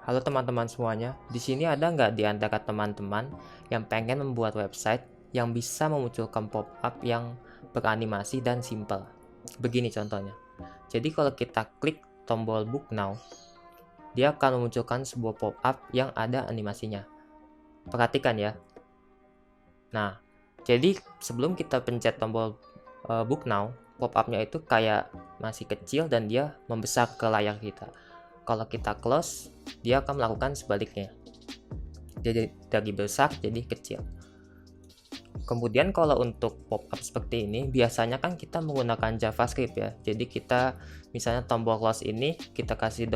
Halo teman-teman semuanya, di sini ada nggak di antara teman-teman yang pengen membuat website yang bisa memunculkan pop-up yang beranimasi dan simple? Begini contohnya. Jadi kalau kita klik tombol Book Now, dia akan memunculkan sebuah pop-up yang ada animasinya. Perhatikan ya. Nah, jadi sebelum kita pencet tombol Book Now, pop-up-nya itu kayak masih kecil dan dia membesar ke layar kita. Kalau kita close, dia akan melakukan sebaliknya. Jadi dari besar jadi kecil. Kemudian kalau untuk pop-up seperti ini, biasanya kan kita menggunakan JavaScript ya. Jadi kita misalnya tombol close ini kita kasih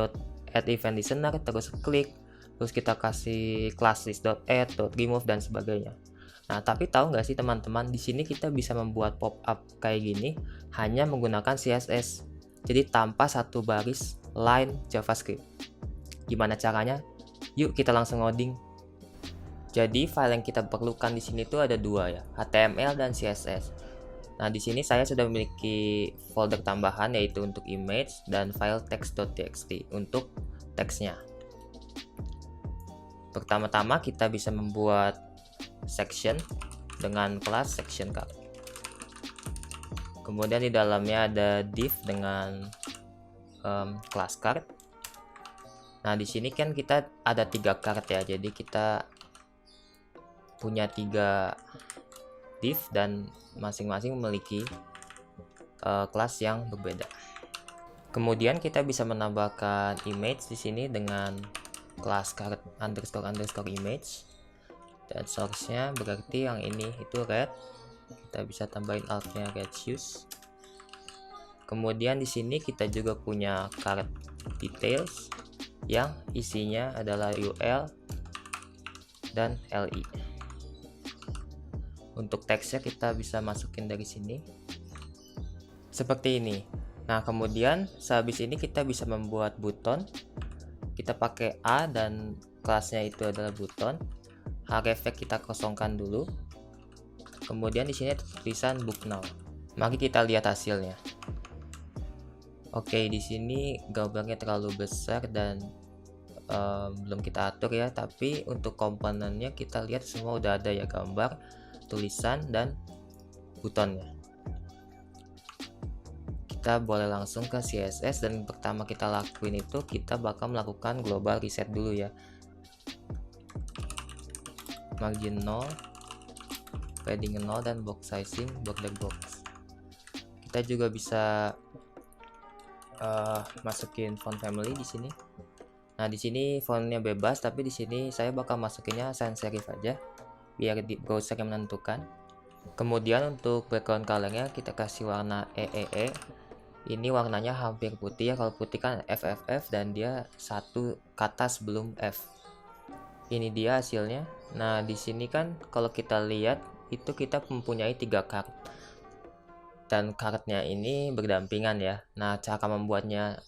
.add event listener, terus klik, terus kita kasih class list.add, .remove dan sebagainya. Nah, tapi tahu nggak sih teman-teman, di sini kita bisa membuat pop-up kayak gini hanya menggunakan CSS. Jadi tanpa satu baris line JavaScript. Gimana caranya? Yuk kita langsung ngoding. Jadi file yang kita perlukan di sini tuh ada dua ya, HTML dan CSS. Nah, di sini saya sudah memiliki folder tambahan yaitu untuk image dan file text.txt untuk teksnya. Pertama-tama kita bisa membuat section dengan kelas section card. Kemudian di dalamnya ada div dengan class card. Nah, di sini kan kita ada 3 card ya, jadi kita punya 3 div dan masing-masing memiliki kelas yang berbeda. Kemudian kita bisa menambahkan image di sini dengan kelas card underscore image, dan source-nya berarti yang ini itu red. Kita bisa tambahin alt-nya red shoes. Kemudian di sini kita juga punya card details yang isinya adalah UL dan LI. Untuk teksnya kita bisa masukin dari sini seperti ini. Nah, kemudian sehabis ini kita bisa membuat button. Kita pakai A dan kelasnya itu adalah button. Hreflang kita kosongkan dulu. Kemudian di sini tulisan Book Now. Mari kita lihat hasilnya. Oke, di sini gambarnya terlalu besar dan belum kita atur ya, tapi untuk komponennya kita lihat semua udah ada ya, gambar, tulisan dan butonnya. Kita boleh langsung ke CSS dan pertama kita lakuin itu kita bakal melakukan global reset dulu ya. Margin 0, padding 0 dan box sizing border box. Kita juga bisa masukin font family di sini. Nah, di sini fontnya bebas, tapi di sini saya bakal masukinnya sans serif aja biar di browser yang menentukan. Kemudian untuk background colornya kita kasih warna EEE. Ini warnanya hampir putih ya, kalau putih kan FFF dan dia satu kata sebelum F. Ini dia hasilnya. Nah, di sini kan kalau kita lihat itu kita mempunyai 3 card. Dan cardnya ini berdampingan ya. Nah, cara membuatnya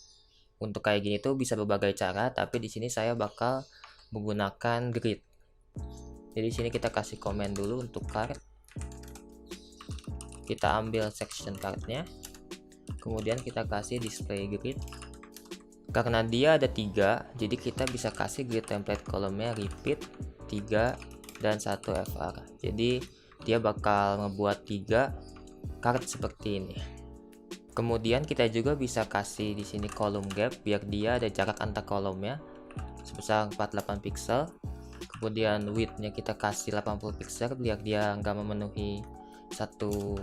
untuk kayak gini tuh bisa berbagai cara, tapi di sini saya bakal menggunakan grid. Jadi sini kita kasih komen dulu untuk card. Kita ambil section cardnya, kemudian kita kasih display grid. Karena dia ada 3, jadi kita bisa kasih grid template kolomnya repeat 3 dan 1 fr. Jadi dia bakal ngebuat 3 card seperti ini. Kemudian kita juga bisa kasih di sini column gap biar dia ada jarak antar kolomnya sebesar 48 pixel. Kemudian width-nya kita kasih 80 pixel biar dia nggak memenuhi satu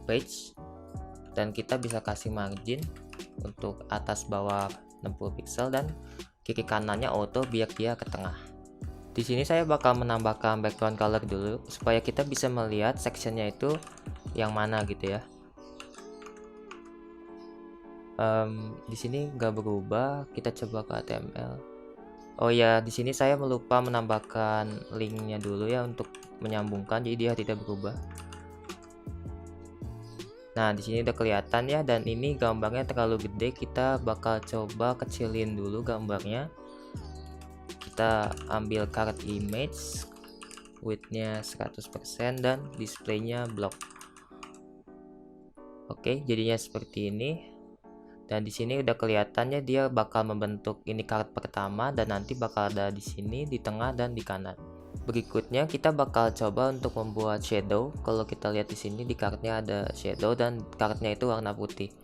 page. Dan kita bisa kasih margin untuk atas bawah 60 pixel dan kiri kanannya auto biar dia ke tengah. Di sini saya bakal menambahkan background color dulu supaya kita bisa melihat sectionnya itu yang mana gitu ya. Di sini nggak berubah, kita coba ke HTML. Oh ya, di sini saya melupa menambahkan linknya dulu ya untuk menyambungkan, jadi dia tidak berubah. Nah, di sini udah kelihatan ya, dan ini gambarnya terlalu gede, kita bakal coba kecilin dulu gambarnya. Kita ambil card image, width-nya 100% dan displaynya block. Oke, jadinya seperti ini. Dan di sini udah kelihatannya dia bakal membentuk ini karet pertama, dan nanti bakal ada di sini, di tengah dan di kanan. Berikutnya kita bakal coba untuk membuat shadow. Kalau kita lihat di sini di karetnya ada shadow dan karetnya itu warna putih.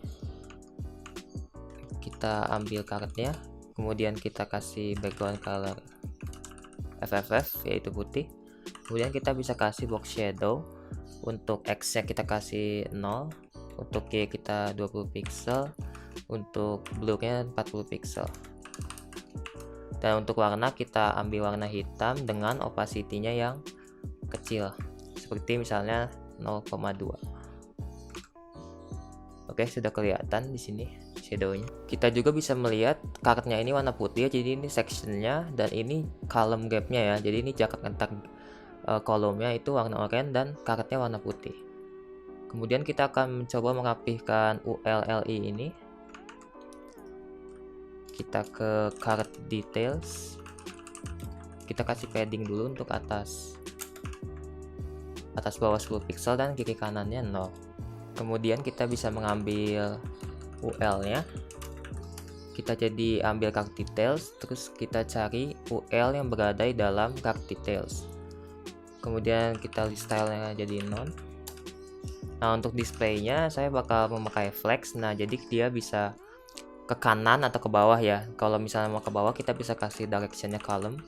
Kita ambil karetnya, kemudian kita kasih background color FFF yaitu putih. Kemudian kita bisa kasih box shadow. Untuk X nya kita kasih 0, untuk Y kita 20 pixel, untuk blurnya 40 pixel. Dan untuk warna kita ambil warna hitam dengan opacity-nya yang kecil, seperti misalnya 0,2. Oke, sudah kelihatan di sini shadownya. Kita juga bisa melihat karetnya ini warna putih, jadi ini sectionnya dan ini column gapnya ya. Jadi ini jarak antar kolomnya itu warna oranye dan karetnya warna putih. Kemudian kita akan mencoba merapihkan ULLI ini. Kita ke karet details, kita kasih padding dulu untuk atas bawah 10 pixel dan kiri kanannya 0. Kemudian kita bisa mengambil UL nya, kita jadi ambil karet details, terus kita cari UL yang berada di dalam karet details. Kemudian kita list style-nya jadi none. Nah, untuk displaynya saya bakal memakai flex. Nah, jadi dia bisa ke kanan atau ke bawah ya. Kalau misalnya mau ke bawah kita bisa kasih directionnya column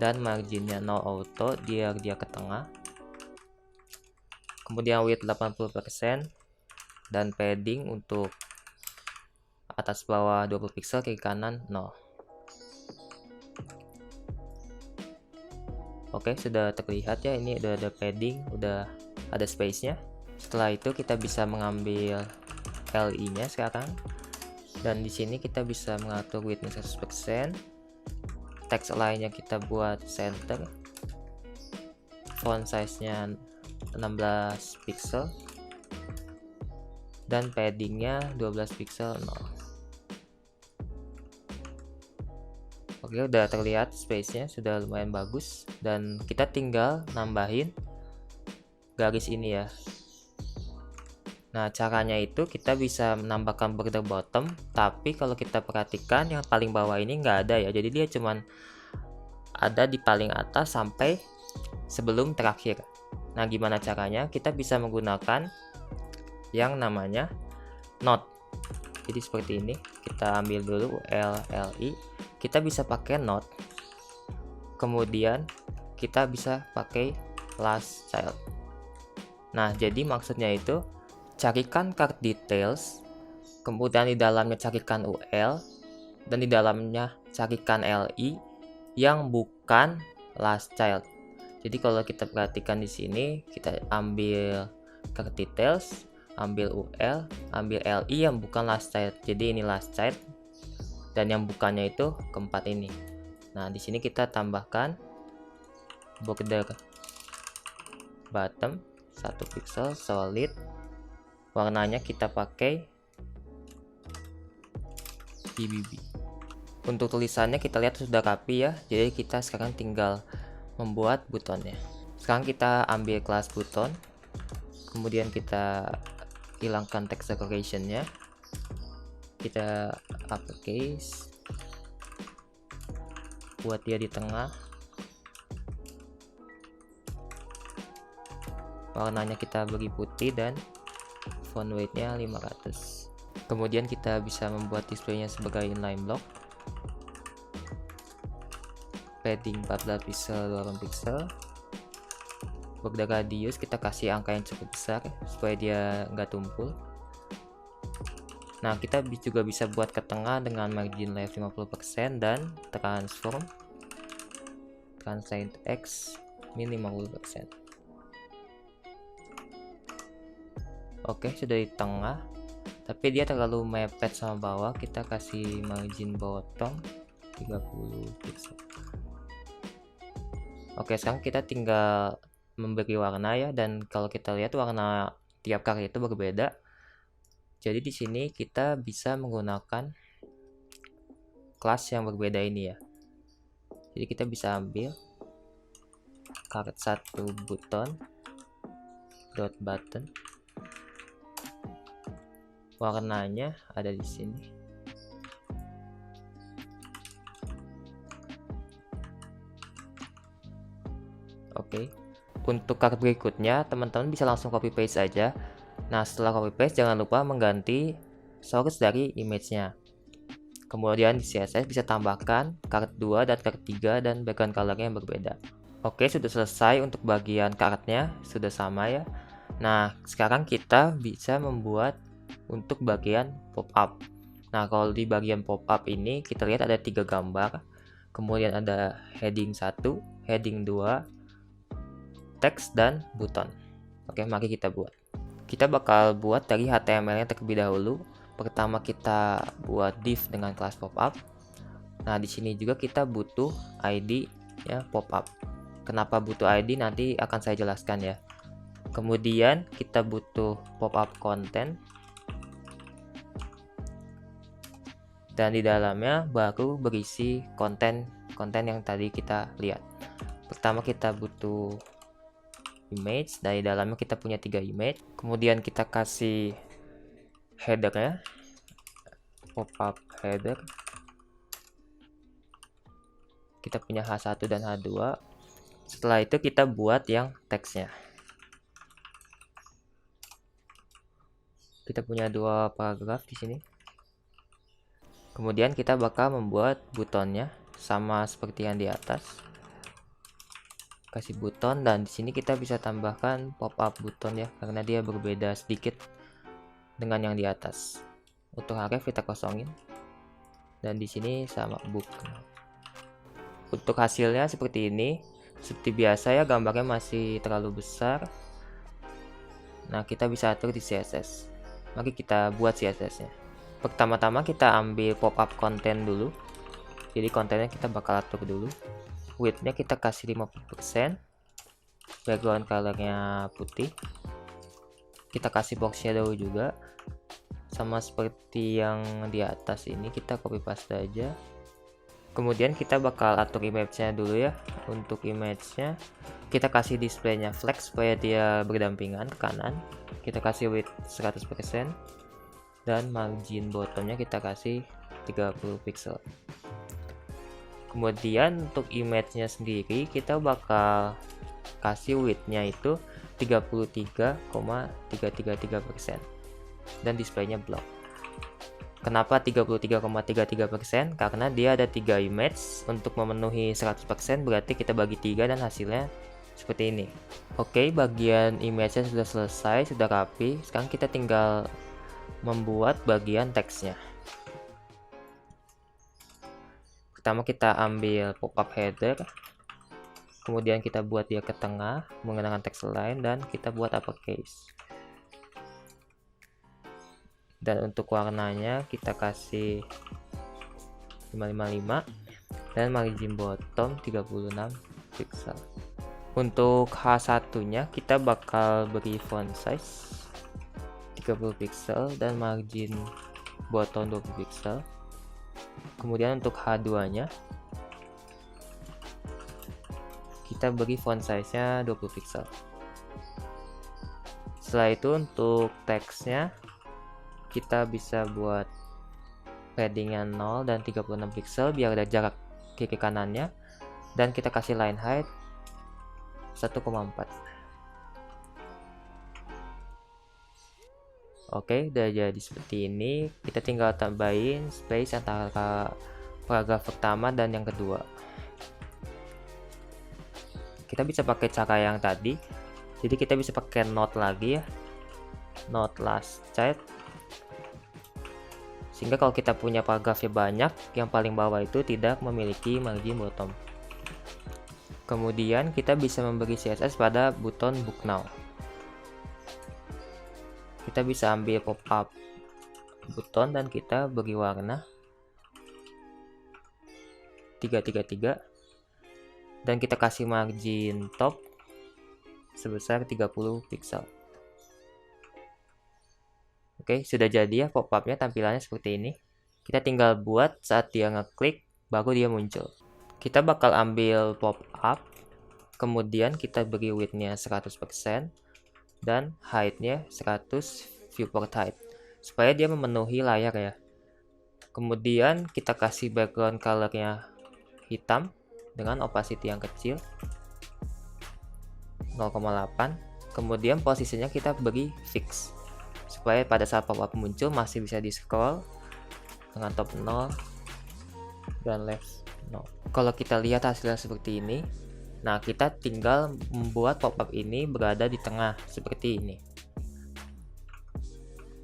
dan marginnya no auto, dia ke tengah. Kemudian width 80% dan padding untuk atas bawah 20 pixel, kiri kanan 0. Oke, sudah terlihat ya, ini udah ada padding, udah ada space-nya. Setelah itu kita bisa mengambil LI-nya sekarang. Dan di sini kita bisa mengatur width-nya 100%. Text align-nya kita buat center. Font size-nya 16 pixel. Dan padding-nya 12 pixel 0. Oke, udah terlihat space-nya sudah lumayan bagus, dan kita tinggal nambahin garis ini ya. Nah, caranya itu kita bisa menambahkan border bottom, tapi kalau kita perhatikan yang paling bawah ini nggak ada ya, jadi dia cuman ada di paling atas sampai sebelum terakhir. Nah, gimana caranya? Kita bisa menggunakan yang namanya node. Jadi seperti ini, kita ambil dulu LLI, kita bisa pakai node, kemudian kita bisa pakai last child. Nah, jadi maksudnya itu carikan card details, kemudian di dalamnya carikan UL, dan di dalamnya carikan LI yang bukan last child. Jadi kalau kita perhatikan di sini, kita ambil card details, ambil UL, ambil LI yang bukan last child. Jadi ini last child, dan yang bukannya itu keempat ini. Nah, di sini kita tambahkan border bottom 1 pixel solid. Warnanya kita pakai BBB. Untuk tulisannya kita lihat sudah rapi ya. Jadi kita sekarang tinggal membuat butonnya. Sekarang kita ambil kelas buton, kemudian kita hilangkan text decoration-nya, kita uppercase, buat dia di tengah, warnanya kita beri putih dan font weight-nya 500. Kemudian kita bisa membuat display-nya sebagai inline block, padding 14 pixel 8 pixel, border radius kita kasih angka yang cukup besar supaya dia nggak tumpul. Nah, kita juga bisa buat ke tengah dengan margin left 50% dan transform translate X min 50%. Oke, sudah di tengah, tapi dia terlalu mepet sama bawah. Kita kasih margin bottom 30 pixel. Oke, sekarang kita tinggal memberi warna ya, dan kalau kita lihat warna tiap karya itu berbeda. Jadi di sini kita bisa menggunakan kelas yang berbeda ini ya. Jadi kita bisa ambil karet 1 button dot button, Warnanya ada di sini. Oke. Untuk karet berikutnya, teman-teman bisa langsung copy paste aja. Nah, setelah copy paste jangan lupa mengganti source dari image-nya. Kemudian di CSS bisa tambahkan karet 2 dan karet 3 dan background color-nya yang berbeda. Oke, sudah selesai untuk bagian karetnya, sudah sama ya. Nah, sekarang kita bisa membuat untuk bagian pop-up. Nah, kalau di bagian pop-up ini kita lihat ada 3 gambar. Kemudian ada heading 1, heading 2, teks dan button. Oke, mari kita buat. Kita bakal buat dari HTML-nya terlebih dahulu. Pertama kita buat div dengan kelas pop-up. Nah, di sini juga kita butuh ID ya pop-up. Kenapa butuh ID nanti akan saya jelaskan ya. Kemudian kita butuh pop-up content. Dan di dalamnya baru berisi konten yang tadi kita lihat. Pertama kita butuh image, dari dalamnya kita punya 3 image. Kemudian kita kasih headernya, pop-up header. Kita punya H1 dan H2. Setelah itu kita buat yang teksnya. Kita punya 2 paragraf di sini. Kemudian kita bakal membuat butonnya sama seperti yang di atas. Kasih buton, dan di sini kita bisa tambahkan pop-up buton ya, karena dia berbeda sedikit dengan yang di atas. Untuk href kita kosongin, dan di sini sama book. Untuk hasilnya seperti ini. Seperti biasa ya, gambarnya masih terlalu besar. Nah, kita bisa atur di CSS. Mari kita buat CSS-nya. Pertama-tama kita ambil pop-up content dulu. Jadi kontennya kita bakal atur dulu. Width-nya kita kasih 50%. Background color-nya putih. Kita kasih box shadow juga. Sama seperti yang di atas ini, kita copy paste aja. Kemudian kita bakal atur image-nya dulu ya. Untuk image-nya kita kasih display-nya flex supaya dia berdampingan ke kanan. Kita kasih width 100%. Dan margin bottomnya kita kasih 30 pixel. Kemudian untuk image-nya sendiri kita bakal kasih width-nya itu 33,333% dan display-nya block. Kenapa 33,33%? Karena dia ada 3 image. Untuk memenuhi 100% berarti kita bagi 3 dan hasilnya seperti ini. Oke, bagian image-nya sudah selesai, sudah rapi. Sekarang kita tinggal membuat bagian teksnya. Pertama kita ambil pop-up header, kemudian kita buat dia ke tengah menggunakan teks lain, dan kita buat uppercase. Dan untuk warnanya kita kasih 555 dan margin bottom 36 pixel. Untuk H1-nya kita bakal beri font size 30 pixel dan margin bottom 20 pixel. Kemudian untuk H2-nya kita beri font size-nya 20 pixel. Setelah itu untuk teksnya kita bisa buat paddingnya 0 dan 36 pixel biar ada jarak kiri kanannya, dan kita kasih line height 1,4. Oke, udah jadi seperti ini. Kita tinggal tambahin space antara paragraf pertama dan yang kedua. Kita bisa pakai cara yang tadi. Jadi kita bisa pakai note lagi ya. Note last child. Sehingga kalau kita punya paragrafnya banyak, yang paling bawah itu tidak memiliki margin bottom. Kemudian kita bisa memberi CSS pada button book now. Kita bisa ambil pop-up button dan kita beri warna 333 dan kita kasih margin top sebesar 30 pixel. Oke, sudah jadi ya pop-upnya, tampilannya seperti ini. Kita tinggal buat saat dia ngeklik baru dia muncul. Kita bakal ambil pop-up, kemudian kita beri width-nya 100% dan height-nya 100 viewport height. supaya dia memenuhi layar ya. Kemudian kita kasih background colornya hitam dengan opacity yang kecil 0,8. Kemudian posisinya kita beri fix supaya pada saat pop-up muncul masih bisa di scroll dengan top 0 dan left 0. Kalau kita lihat hasilnya seperti ini, nah kita tinggal membuat pop-up ini berada di tengah seperti ini.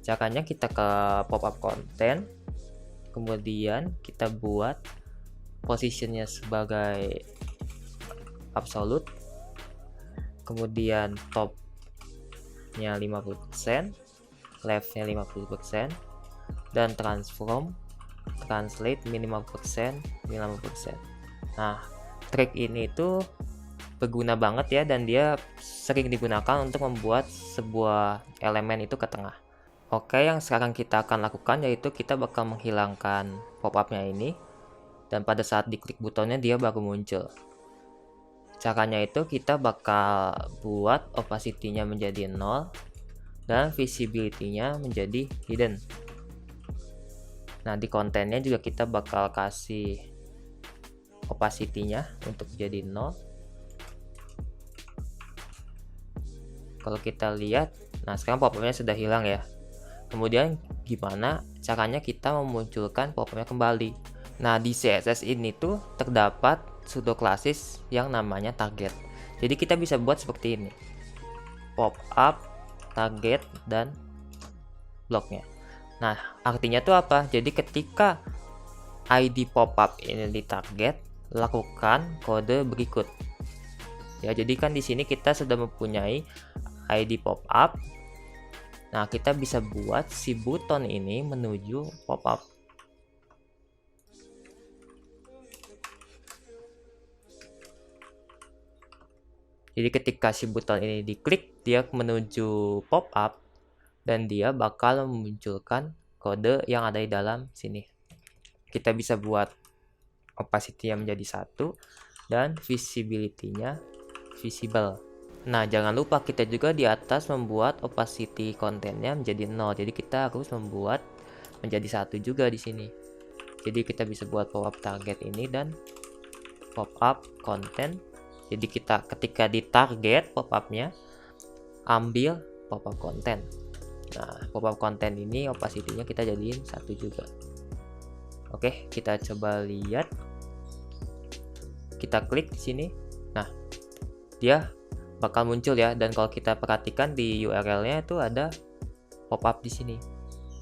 Caranya kita ke pop-up content, kemudian kita buat posisinya sebagai absolute, kemudian topnya 50%, leftnya 50%, dan translate minimal persen 50%. Nah, trik ini itu berguna banget ya, dan dia sering digunakan untuk membuat sebuah elemen itu ke tengah. Oke, yang sekarang kita akan lakukan yaitu kita bakal menghilangkan pop-up-nya ini, dan pada saat diklik butonnya dia baru muncul. Caranya itu kita bakal buat opacity-nya menjadi 0 dan visibility-nya menjadi hidden. Nah, di kontennya juga kita bakal kasih opacity-nya untuk jadi 0. Kalau kita lihat, nah sekarang pop-up-nya sudah hilang ya. Kemudian gimana caranya kita memunculkan pop-up-nya kembali? Nah, di CSS ini tuh terdapat pseudo-classes yang namanya target. Jadi kita bisa buat seperti ini. Pop-up, target, dan bloknya. Nah, artinya tuh apa? Jadi ketika ID pop-up ini di target, lakukan kode berikut. Ya, jadi kan di sini kita sudah mempunyai ID pop-up. Nah, kita bisa buat si buton ini menuju pop-up. Jadi ketika si buton ini diklik, dia menuju pop-up dan dia bakal memunculkan kode yang ada di dalam sini. Kita bisa buat opacity-nya menjadi 1 dan visibility-nya visible. Nah, jangan lupa kita juga di atas membuat opacity kontennya menjadi 0. Jadi kita harus membuat menjadi 1 juga di sini. Jadi kita bisa buat pop-up target ini dan pop-up content. Jadi kita ketika di target pop-up-nya, ambil pop-up content. Nah, pop-up content ini opacity-nya kita jadiin 1 juga. Oke, kita coba lihat. Kita klik di sini. Nah, dia bakal muncul ya, dan kalau kita perhatikan di URL-nya itu ada pop-up di sini.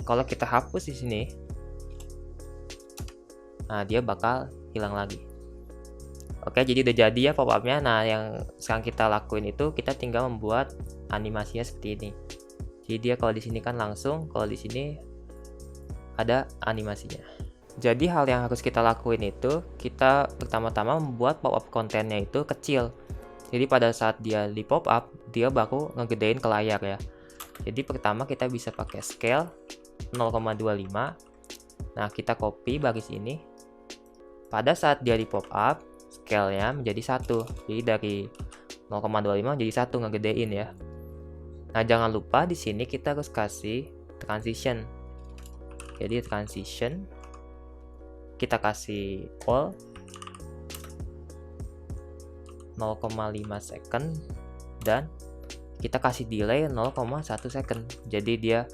Kalau kita hapus di sini, nah dia bakal hilang lagi. Oke, jadi udah jadi ya pop-up-nya. Nah, yang sekarang kita lakuin itu kita tinggal membuat animasinya seperti ini. Jadi dia kalau di sini kan langsung, kalau di sini ada animasinya. Jadi hal yang harus kita lakuin itu, kita pertama-tama membuat pop-up kontennya itu kecil. Jadi pada saat dia di pop up, dia baru ngegedein ke layar ya. Jadi pertama kita bisa pakai scale 0,25. Nah, kita copy baris ini. Pada saat dia di pop up, scale-nya menjadi 1. Jadi dari 0,25 menjadi 1 ngegedein ya. Nah, jangan lupa di sini kita harus kasih transition. Jadi transition kita kasih all 0,5 second dan kita kasih delay 0,1 second. Jadi dia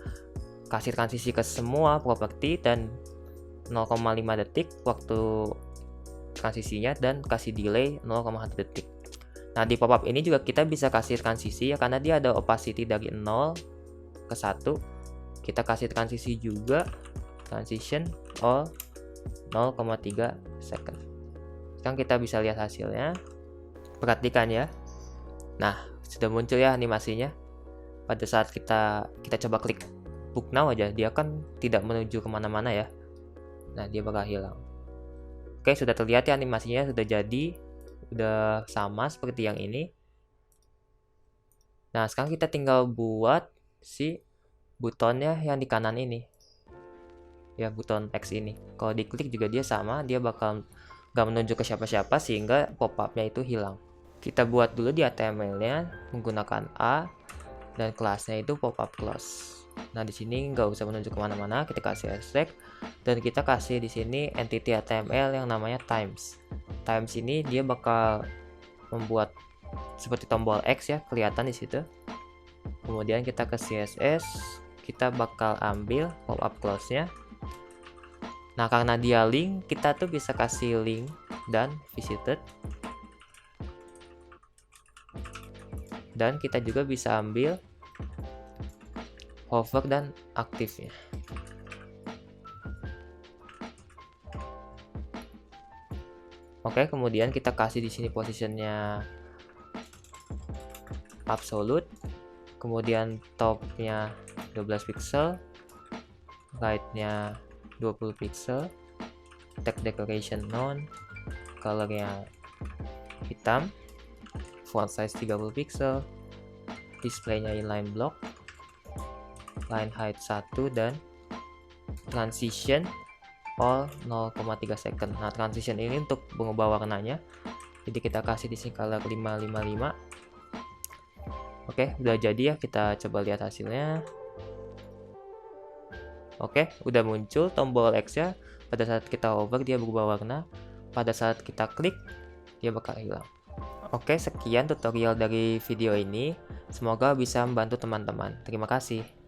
kasih transisi ke semua properti dan 0,5 detik waktu transisinya dan kasih delay 0,1 detik. Nah, di pop-up ini juga kita bisa kasih transisi ya, karena dia ada opacity dari 0 ke 1. Kita kasih transisi juga, transition all 0,3 second. Sekarang kita bisa lihat hasilnya. Perhatikan ya. Nah, sudah muncul ya animasinya. Pada saat kita coba klik book now aja, dia kan tidak menuju kemana-mana ya. Nah, dia bakal hilang. Oke, sudah terlihat ya animasinya sudah jadi. Udah sama seperti yang ini. Nah, sekarang kita tinggal buat si butonnya yang di kanan ini. Ya, buton X ini. Kalau diklik juga dia sama, dia bakal nggak menunjuk ke siapa-siapa sehingga pop-up-nya itu hilang. Kita buat dulu di HTML-nya menggunakan A dan kelasnya itu pop-up close. Nah, di sini nggak usah menunjuk kemana-mana, kita kasih extract dan kita kasih di sini entity HTML yang namanya times. Times ini dia bakal membuat seperti tombol X ya, kelihatan di situ. Kemudian kita ke CSS, kita bakal ambil pop-up close-nya. Nah, karena dia link, kita tuh bisa kasih link dan visited. Dan kita juga bisa ambil hover dan aktifnya. Oke, kemudian kita kasih di sini positionnya absolute, kemudian topnya 12 pixel, right-nya 20 pixel, text decoration none, colornya hitam, font size 30 pixel, displaynya inline block, line height 1, dan transition all 0,3 second. Nah, transition ini untuk mengubah warnanya, jadi kita kasih di sini color 555. Oke, udah jadi ya, kita coba lihat hasilnya. Oke, udah muncul tombol X ya. Pada saat kita hover dia berubah warna, pada saat kita klik dia bakal hilang. Oke, sekian tutorial dari video ini. Semoga bisa membantu teman-teman. Terima kasih.